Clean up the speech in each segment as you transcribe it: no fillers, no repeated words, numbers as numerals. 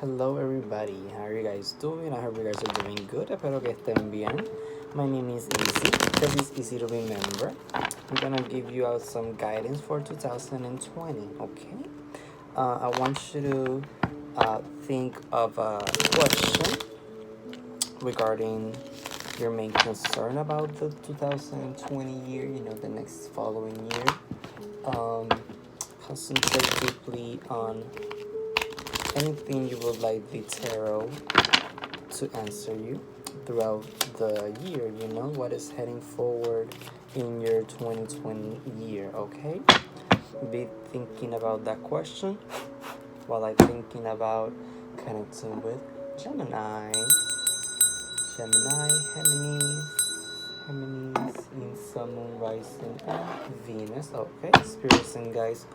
Hello everybody, how are you guys doing? I hope you guys are doing good. Espero que estén bien. My name is Easy, because it's easy to remember. I'm gonna give you out some guidance for 2020, okay? I want you to think of a question regarding your main concern about the 2020 year, the next following year. Concentrate deeply on anything you would like the tarot to answer you throughout the year, what is heading forward in your 2020 year, okay? Be thinking about that question while I'm thinking about connecting with Gemini, in Sun, Moon, Rising, and Venus. Okay, spirits and guys,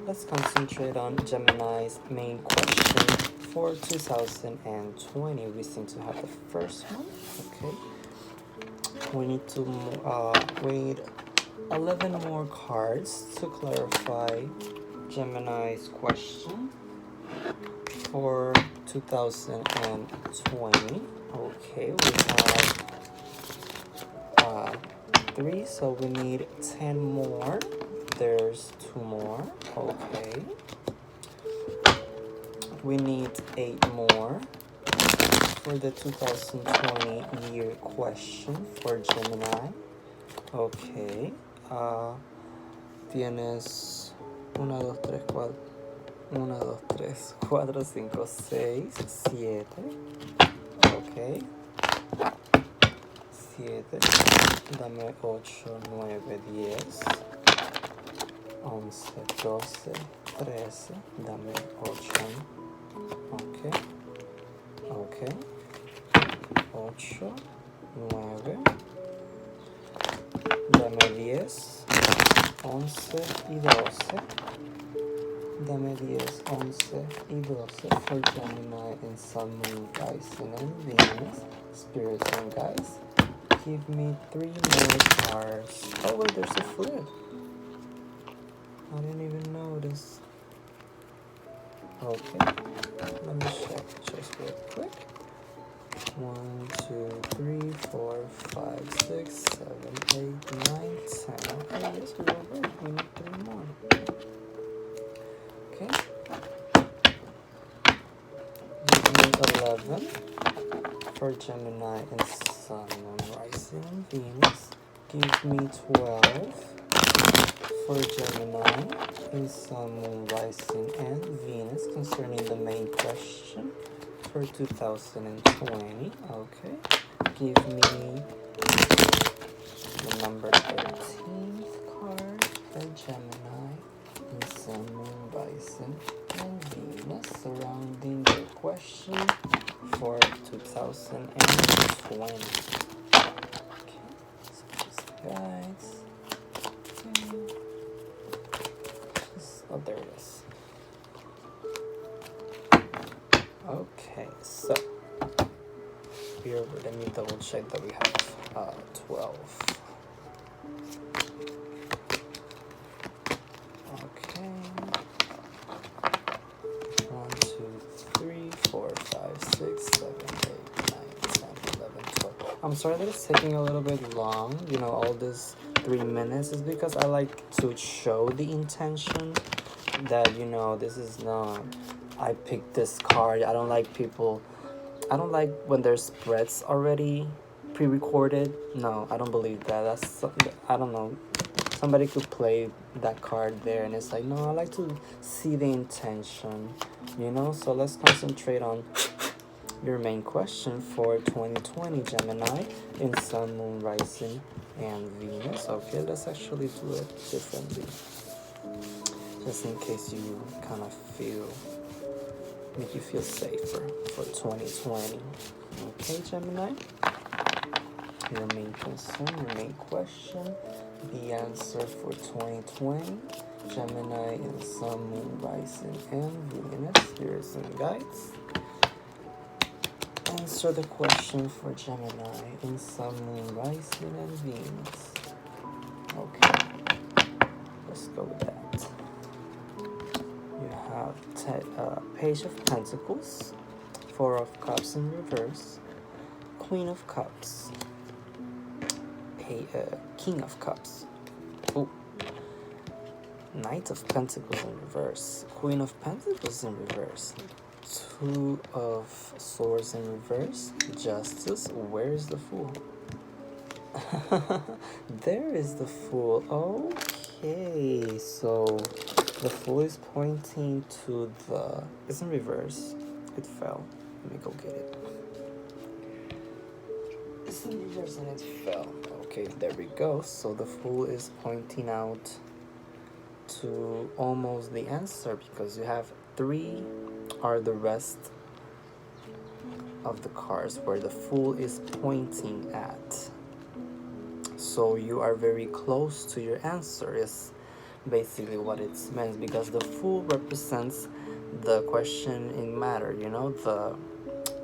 let's concentrate on Gemini's main question for 2020. We seem to have the first one. Okay, we need to wait 11 more cards to clarify Gemini's question for 2020. Okay, we have 3, so we need 10 more. There's 2 more. Okay, we need 8 more for the 2020 year question for Gemini. Okay, tienes 1, 2, 3, 4, 1, 2, 3, 4, 5, 6, 7. Ok. 7. Dame 8, 9, 10. 11, 12, 13. Dame 8. Ok. Ok. 8, 9. Dame 10. 11 y 12. Dame 10, 11 y 12 for Gemini and Sun, Moon, Rising, and Venus. Spirits and guys, give me 3 more cards. Oh wait, there's a flip. I didn't even notice. Okay, let me check just real quick. 1, 2, 3, 4, 5, 6, 7, 8, 9, 10. Okay, yes, we were right. We need 3 more. Okay. Give me 11 for Gemini and Sun, Moon, Rising, and Venus. Give me 12 for Gemini and Sun, Moon, Rising, and Venus concerning the main question for 2020. Okay. Give me the number 13th card for Gemini and Sun, Moon, Rising, and Venus surrounding the question for 2020. Okay, so just guys. Oh, there it is. Okay, so here, let me double check that we have 12. Okay. 1, 2, 3, 4, 5, 6, 7, 8, 9, 10, 11, 12. I'm sorry that it's taking a little bit long. All this 3 minutes is because I like to show the intention that, this is not, I picked this card. I don't like when there's spreads already pre-recorded. No, I don't believe that. I don't know. Somebody could play that card there, and it's like, no, I like to see the intention, So let's concentrate on your main question for 2020, Gemini, in Sun, Moon, Rising, and Venus. Okay, let's actually do it differently, just in case you kind of make you feel safer for 2020. Okay, Gemini, your main concern, your main question, the answer for 2020, Gemini in Sun, Moon, Rising, and Venus. Spirits and guides, answer the question for Gemini in Sun, Moon, Rising, and Venus. Okay, let's go with that. You have Page of Pentacles, Four of Cups in reverse, Queen of Cups, King of Cups, ooh, Knight of Pentacles in reverse, Queen of Pentacles in reverse, Two of Swords in reverse, Justice. Where is the Fool? There is the Fool. Okay, so the Fool is pointing to the... It's in reverse. It fell. Let me go get it. It's in reverse and it fell. Okay, there we go. So the Fool is pointing out to almost the answer, because you have 3 are the rest of the cards where the Fool is pointing at. So you are very close to your answer is basically what it means, because the Fool represents the question in matter, the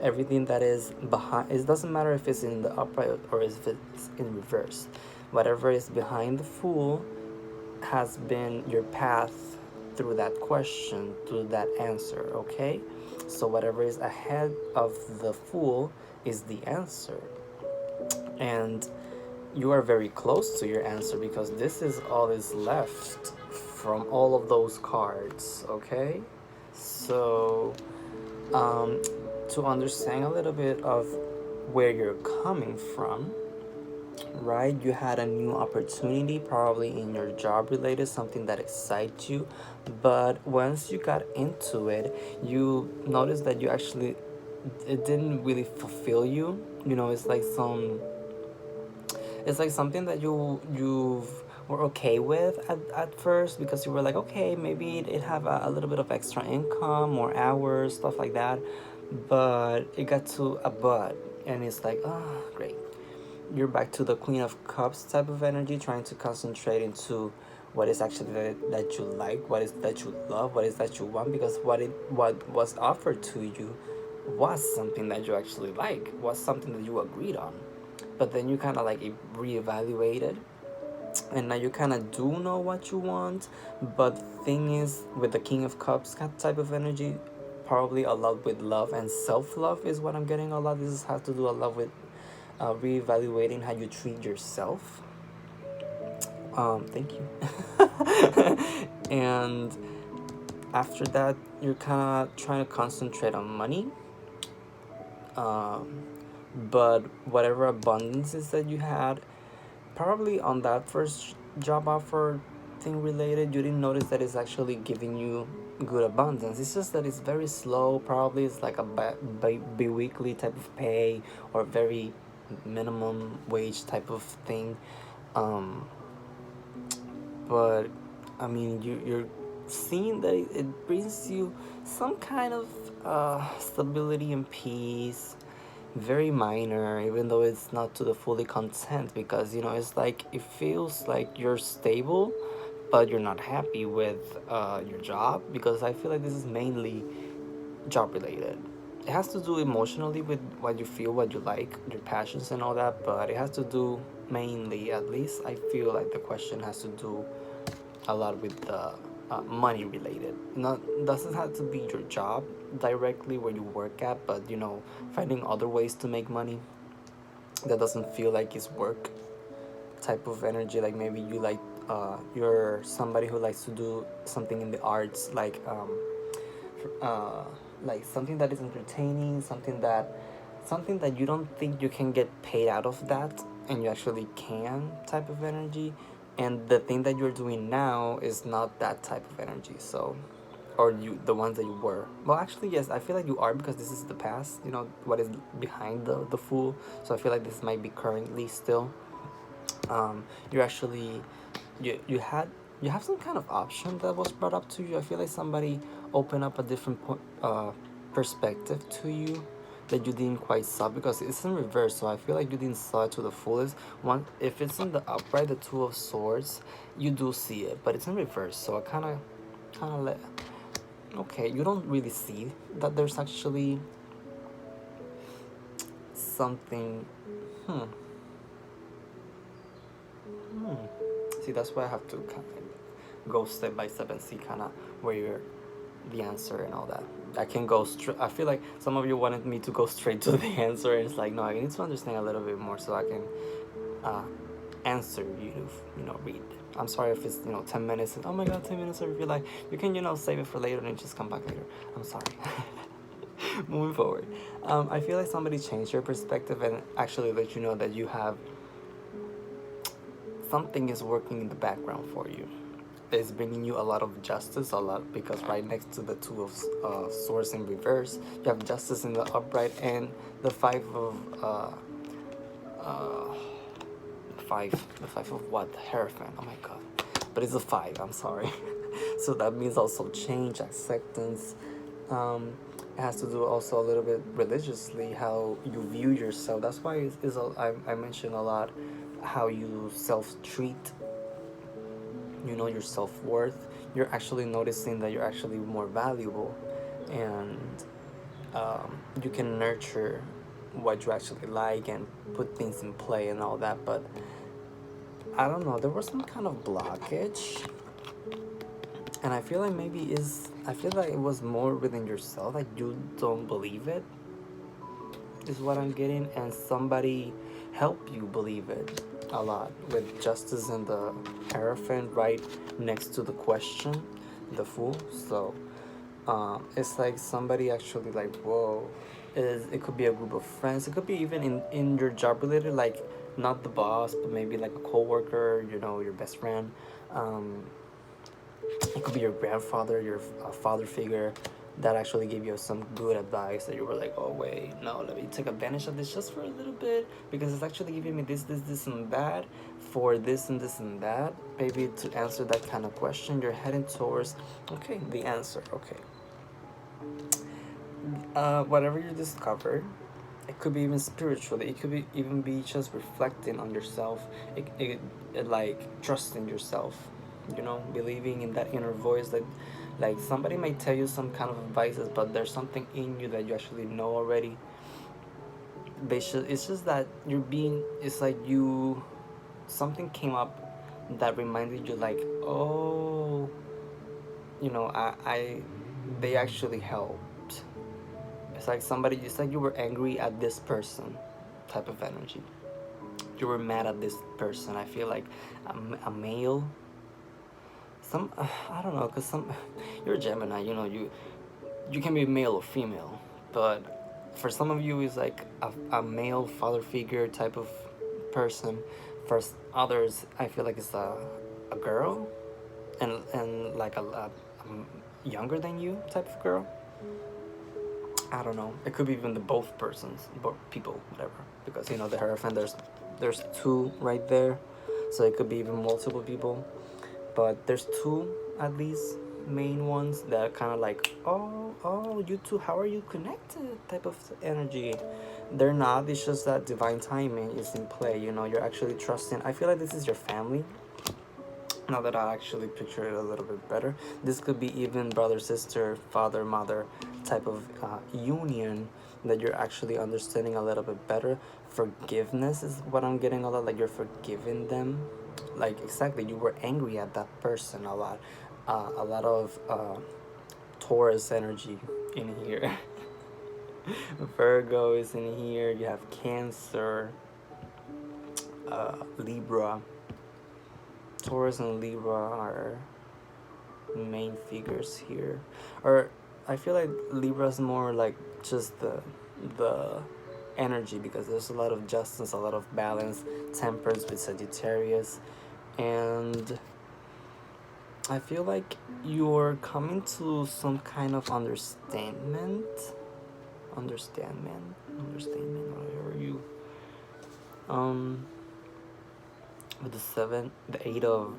everything that is behind. It doesn't matter if it's in the upright or if it's in reverse. Whatever is behind the Fool has been your path through that question, through that answer, okay? So whatever is ahead of the Fool is the answer. And you are very close to your answer, because this is all is left from all of those cards, okay? So to understand a little bit of where you're coming from, right? You had a new opportunity, probably in your job related, something that excites you, but once you got into it, you noticed that it didn't really fulfill you. It's like something that you were okay with at first, because you were like, okay, maybe it have a little bit of extra income, more hours, stuff like that, but it got to a but, and it's like, oh, great. You're back to the Queen of Cups type of energy, trying to concentrate into what is actually that you like, what is that you love, what is that you want, because what was offered to you was something that you actually like, was something that you agreed on. But then you kind of like reevaluated, and now you kind of do know what you want. But the thing is, with the King of Cups type of energy, probably a lot with love and self-love is what I'm getting a lot. This has to do a lot with reevaluating how you treat yourself. Thank you. And after that, you're kind of trying to concentrate on money. But whatever abundances that you had, probably on that first job offer thing related, you didn't notice that it's actually giving you good abundance. It's just that it's very slow. Probably it's like a bi-weekly type of pay, or very minimum wage type of thing. But I mean, you're seeing that it brings you some kind of stability and peace. Very minor, even though it's not to the fully content, because it's like it feels like you're stable, but you're not happy with your job, because I feel like this is mainly job related. It has to do emotionally with what you feel, what you like, your passions and all that, but it has to do mainly, at least I feel like the question has to do a lot with the money related. Not doesn't have to be your job directly where you work at, but finding other ways to make money that doesn't feel like it's work type of energy. Like maybe you like you're somebody who likes to do something in the arts, like something that is entertaining, something that you don't think you can get paid out of that, and you actually can, type of energy. And the thing that you're doing now is not that type of energy. So, or the ones that you were, well, actually, yes, I feel like you are, because this is the past, what is behind the Fool. So I feel like this might be currently still. You're actually you have some kind of option that was brought up to you. I feel like somebody opened up a different perspective to you that you didn't quite saw, because it's in reverse. So I feel like you didn't saw it to the fullest. One, if it's in the upright, the Two of Swords, you do see it, but it's in reverse. So I kind of let. Okay, you don't really see that there's actually something. See, that's why I have to kind of go step by step and see kind of where you're the answer and all that. I can go straight. I feel like some of you wanted me to go straight to the answer, and it's like, no, I need to understand a little bit more so I can uh, answer you to, read. I'm sorry if it's 10 minutes and oh my god, 10 minutes. Or if you're like, you can save it for later and just come back later. I'm sorry. Moving forward, I feel like somebody changed your perspective and actually let you know that you have something is working in the background for you. It's bringing you a lot of justice, a lot, because right next to the two of swords in reverse, you have justice in the upright and the five of uh, the five of what? Hierophant. Oh my god! But it's a five. I'm sorry. So that means also change, acceptance. It has to do also a little bit religiously how you view yourself. That's why I mention a lot how you self-treat, your self-worth. You're actually noticing that you're actually more valuable, and you can nurture what you actually like and put things in play and all that. But I don't know, there was some kind of blockage, and I feel like it was more within yourself, like you don't believe it is what I'm getting, and somebody help you believe it a lot with justice and the hierophant right next to the question, the fool. So it's like somebody actually like, whoa. It could be a group of friends, it could be even in your job related, like not the boss but maybe like a co-worker, your best friend. It could be your grandfather, your father figure that actually gave you some good advice that you were like, oh wait, no, let me take advantage of this just for a little bit because it's actually giving me this and that for this and this and that. Maybe to answer that kind of question, you're heading towards, okay, the answer. Okay, whatever you discovered, it could be even spiritually, it could be even be just reflecting on yourself, it like trusting yourself, believing in that inner voice that like somebody might tell you some kind of advices, but there's something in you that you actually know already. It's just that it's like something came up that reminded you like, oh, I they actually helped. It's like you were angry at this person type of energy. You were mad at this person. I feel like a male, I don't know, because you're a Gemini, you can be male or female, but for some of you it's like a male father figure type of person. For others I feel like it's a girl, and like a younger than you type of girl. I don't know. It could be even the both persons, both people, whatever. Because the hierophant, there's two right there, so it could be even multiple people. But there's two at least main ones that are kind of like, oh, you two, how are you connected? Type of energy. They're not. It's just that divine timing is in play. You're actually trusting. I feel like this is your family. Now that I actually picture it a little bit better, this could be even brother, sister, father, mother type of union that you're actually understanding a little bit better. Forgiveness is what I'm getting a lot, like you're forgiving them. Like exactly, you were angry at that person a lot. A lot of Taurus energy in here. Virgo is in here. You have Cancer, Libra. Taurus and Libra are main figures here. Or I feel like Libra's more like just the energy, because there's a lot of justice, a lot of balance, temperance with Sagittarius, and I feel like you're coming to some kind of understandment, whatever you with the eight of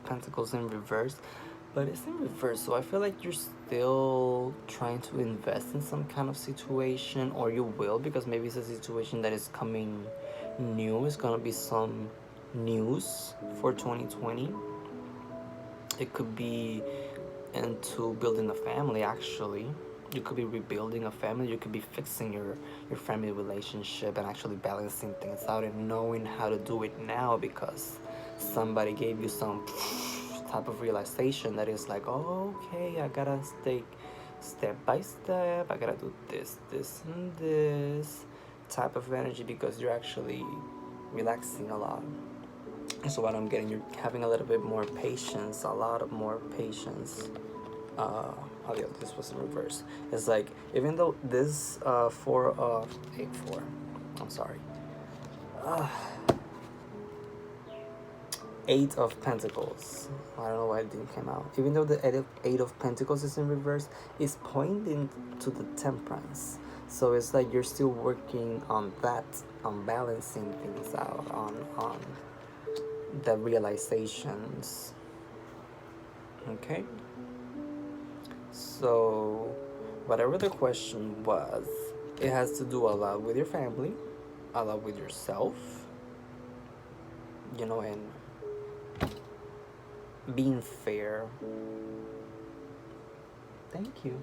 pentacles in reverse, but it's in reverse, so I feel like you're still trying to invest in some kind of situation, or you will, because maybe it's a situation that is coming new. It's gonna be some news for 2020. It could be into building a family. Actually, you could be rebuilding a family. You could be fixing your family relationship and actually balancing things out and knowing how to do it now, because somebody gave you some type of realization that is like, oh, okay, I gotta stay step by step, I gotta do this and this type of energy, because you're actually relaxing a lot. So what I'm getting, you're having a little bit more patience, a lot of more patience. Oh yeah, this was in reverse. It's like, even though this 8 4, I'm sorry, uh, 8 of Pentacles. I don't know why it didn't come out. Even though the eight of Pentacles is in reverse, it's pointing to the Temperance. So it's like you're still working on that, on balancing things out, on the realizations. Okay. So, whatever the question was, it has to do a lot with your family, a lot with yourself, and being fair. Thank you.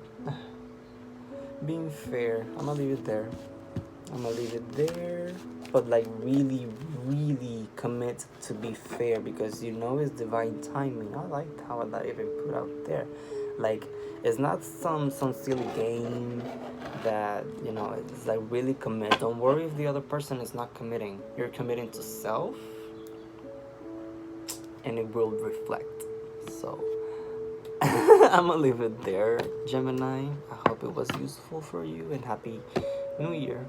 Being fair. I'm gonna leave it there. But like, really, really commit to be fair, because it's divine timing. I liked how that even put out there. Like, it's not some silly game that it's like, really commit. Don't worry if the other person is not committing. You're committing to self, and it will reflect. So I'm gonna leave it there, Gemini. I hope it was useful for you, and happy New Year.